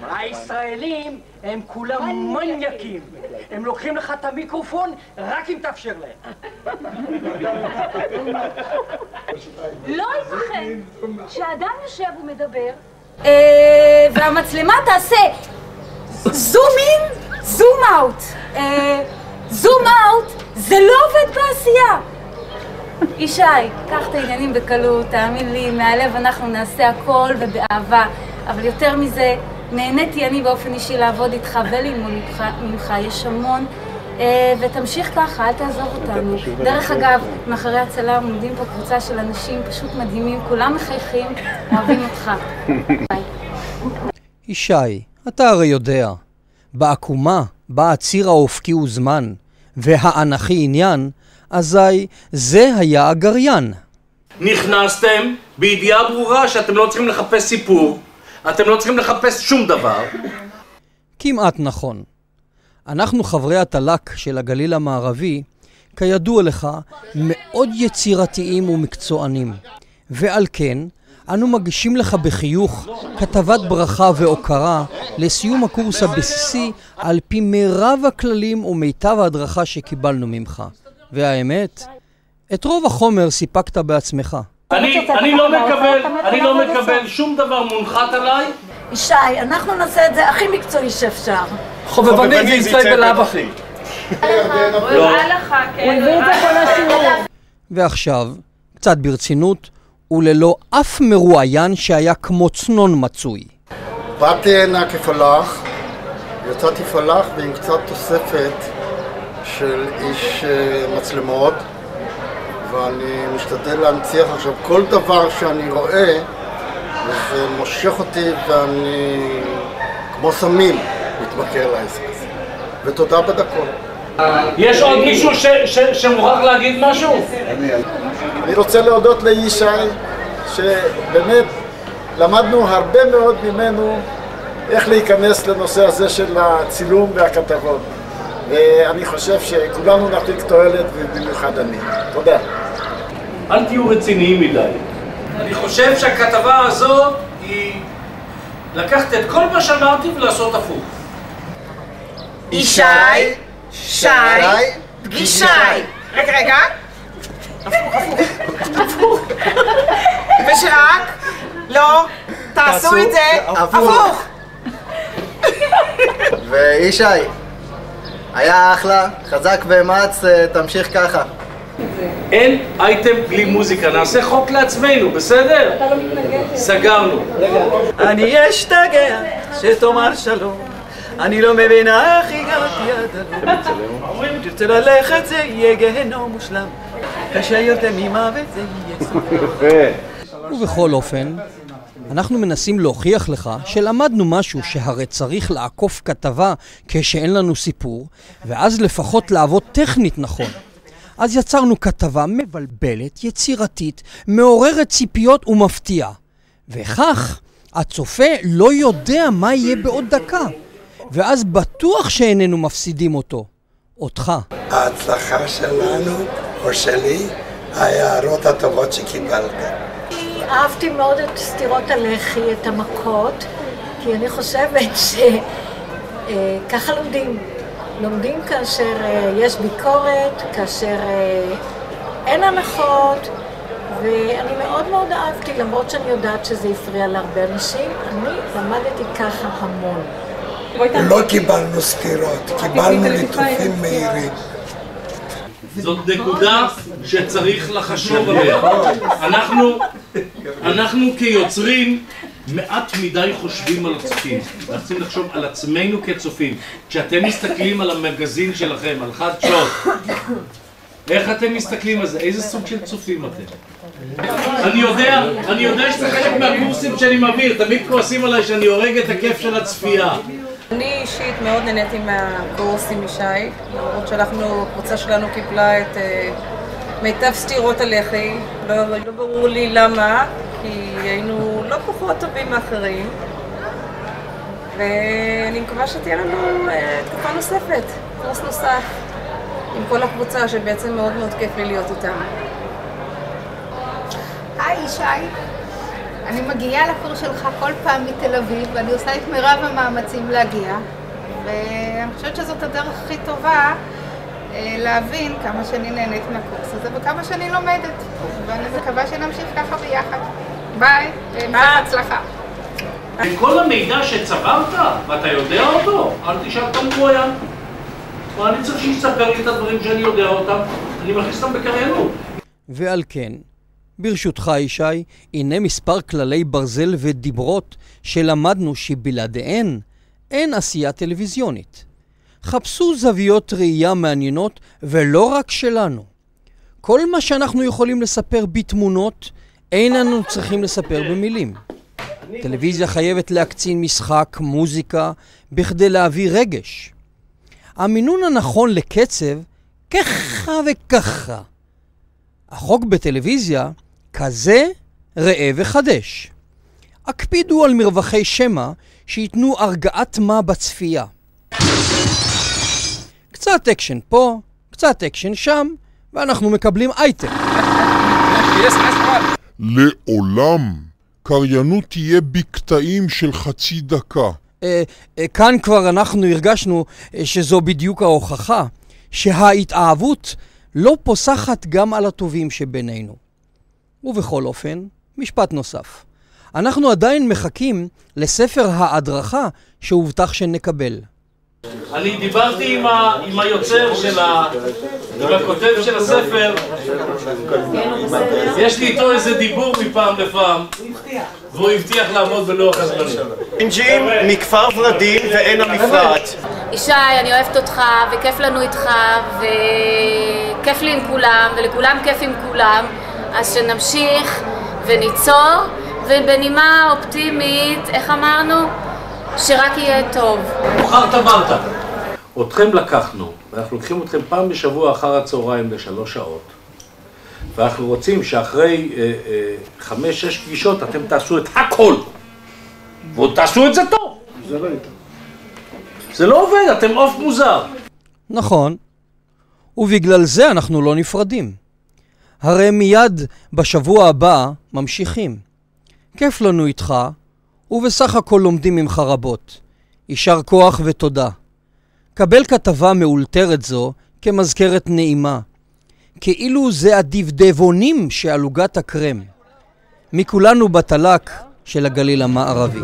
הישראלים הם כולם מניאקים. הם לוקחים לך את המיקרופון רק אם תאפשר להם. לא ייתכן שאדם יושב ומדבר והמצלמה תעשה זום אין, זום אאוט. זום אאוט זה לא עובד בעשייה. ישי, קח את העניינים בקלות, תאמין לי, מהלב אנחנו נעשה הכל ובאהבה, אבל יותר מזה, נהניתי אני באופן אישי לעבוד איתך וללמוד ממך, יש המון, ותמשיך ככה, אל תעזוב אותנו. דרך אגב, מאחורי הצלם עומדים פה קבוצה של אנשים פשוט מדהימים, כולם מחייכים, אוהבים אותך. ביי. ישי, אתה הרי יודע, בעקומה, בה הציר האופקי הוא זמן, והאנכי עניין, אזי זה היה הגריין. נכנסתם בידיעה ברורה שאתם לא צריכים לחפש סיפור, אתם לא צריכים לחפש שום דבר. כמעט נכון. אנחנו חברי התל"ק של הגליל המערבי, כידוע לך, מאוד יצירתיים ומקצוענים. ועל כן, אנו מגישים לך בחיוך כתבת ברכה והוקרה לסיום הקורס הבסיסי על פי מירב הכללים ומיטב ההדרכה שקיבלנו ממך. והאמת, את רוב החומר סיפקת בעצמך. אני לא מקבל שום דבר מונחת עליי. ישי, אנחנו נעשה את זה הכי מקצועי שאפשר. חובבני זה יצא בלב אחי. הוא הביא את זה כל השיעור. ועכשיו, קצת ברצינות, וללא אף מרואיין שהיה כמו צנון מצוי. באתי הנה כפלח, יצאתי פלח ועם קצת תוספת של איש מצלמות, ואני משתדל להנציח עכשיו כל דבר שאני רואה, וזה מושך אותי ואני כמו סמים מתמכר לעסק הזה. ותודה בדקות. יש עוד מישהו שמוכרח להגיד משהו? אני רוצה להודות לישי, שבאמת למדנו הרבה מאוד ממנו איך להיכנס לנושא הזה של הצילום והכתבות. ואני חושב שכולנו נפיק תועלת, ובמיוחד אני. תודה. אל תהיו רציניים מדי. אני חושב שהכתבה הזאת היא לקחת את כל מה שאמרתי ולעשות הפוך. ישי, שי, פגישי. רגע. הפוך. ושרק, לא, תעשו את זה הפוך. וישי, היה אחלה, חזק ואמץ, תמשיך ככה. אין אייטם בלי מוזיקה, נעשה חוק לעצמנו, בסדר? אתה לא מתנגד? סגרנו. אני אשתגע שתאמר שלום, אני לא מבינה איך הגעתי עד הלום. תרצה ללכת זה יהיה גהנום מושלם, קשה יותר ממוות זה יהיה סוף. ובכל אופן, אנחנו מנסים להוכיח לך שלמדנו משהו שהרי צריך לעקוף כתבה כשאין לנו סיפור, ואז לפחות לעבוד טכנית נכון. אז יצרנו כתבה מבלבלת, יצירתית, מעוררת ציפיות ומפתיעה. וכך, הצופה לא יודע מה יהיה בעוד דקה. ואז בטוח שאיננו מפסידים אותו. אותך. ההצלחה שלנו, או שלי, ההערות הטובות שקיבלת. אהבתי מאוד את סתירות הלחי, את המכות, כי אני חושבת שככה לומדים. לומדים כאשר יש ביקורת, כאשר אין הנחות, ואני מאוד מאוד אהבתי, למרות שאני יודעת שזה הפריע להרבה אנשים, אני למדתי ככה המון. לא קיבלנו סתירות, קיבלנו ליטופים מהירים. זאת נקודה שצריך לחשוב עליה. אנחנו כיוצרים מעט מדי חושבים על הצופים. אנחנו צריכים לחשוב על עצמנו כצופים. כשאתם מסתכלים על המגזין שלכם, על חד שוט, איך אתם מסתכלים על זה? איזה סוג של צופים אתם? אני יודע שזה חלק מהקורסים שאני מעביר, תמיד כועסים עליי שאני הורג את הכיף של הצפייה. אני אישית מאוד נהניתי מהקורס עם ישי, למרות שאנחנו, הקבוצה שלנו קיבלה את מיטב סתירות הלחי. לא ברור לי למה, כי היינו לא פחות טובים מאחרים. ואני מקווה שתהיה לנו תקופה נוספת, קורס נוסף. עם כל הקבוצה שבעצם מאוד מאוד כיף לי להיות איתם. היי ישי, אני מגיעה לקורס שלך כל פעם מתל אביב ואני עושה את מרב המאמצים להגיע, ואני חושבת שזאת הדרך הכי טובה להבין כמה שאני נהנית מהקורס הזה וכמה שאני לומדת, ואני מקווה שנמשיך ככה ביחד. ביי, המשך הצלחה. כל המידע שצברת, ואתה יודע אותו, אל תשאל אותם גרויה. אני צריך שיספר לי את הדברים שאני יודע אותם, אני מכניס אותם בקריינות. ועל כן, ברשותך ישי, הנה מספר כללי ברזל ודיברות שלמדנו שבלעדיהן אין עשייה טלוויזיונית. חפשו זוויות ראייה מעניינות ולא רק שלנו. כל מה שאנחנו יכולים לספר בתמונות, אין לנו צריכים לספר במילים. טלוויזיה חייבת להקצין משחק, מוזיקה, בכדי להביא רגש. המינון הנכון לקצב, ככה וככה. החוק בטלוויזיה, כזה, ראה וחדש. הקפידו על מרווחי שמע שיתנו הרגעת מה בצפייה. קצת אקשן פה, קצת אקשן שם, ואנחנו מקבלים אייטם. לעולם, קריינות תהיה בקטעים של חצי דקה. כאן כבר אנחנו הרגשנו שזו בדיוק ההוכחה, שההתאהבות לא פוסחת גם על הטובים שבינינו. ובכל אופן, משפט נוסף. אנחנו עדיין מחכים לספר ההדרכה שהובטח שנקבל. אני דיברתי עם היוצר של עם הכותב של הספר. יש לי איתו איזה דיבור מפעם לפעם, והוא הבטיח לעמוד בלוח הזמנים. אינג'ים מכפר ורדים ועין המפרט. ישי, אני אוהבת אותך, וכיף לנו איתך, וכיף לי עם כולם, ולכולם כיף עם כולם, אז שנמשיך וניצור, ובנימה אופטימית, איך אמרנו? שרק יהיה טוב. מוכרת אמרת. אתכם לקחנו, ואנחנו לוקחים אתכם פעם בשבוע אחר הצהריים ל3 שעות, ואנחנו רוצים שאחרי 5-6 פגישות אתם תעשו את הכל, ועוד תעשו את זה טוב. זה לא איתה. זה לא עובד, אתם עוף מוזר. נכון, ובגלל זה אנחנו לא נפרדים. הרי מיד בשבוע הבא ממשיכים. כיף לנו איתך, ובסך הכל לומדים ממך רבות. יישר כוח ותודה. קבל כתבה מאולתרת זו כמזכרת נעימה, כאילו זה הדבדבונים שעל עוגת הקרם. מכולנו בתל"ק של הגליל המערבי.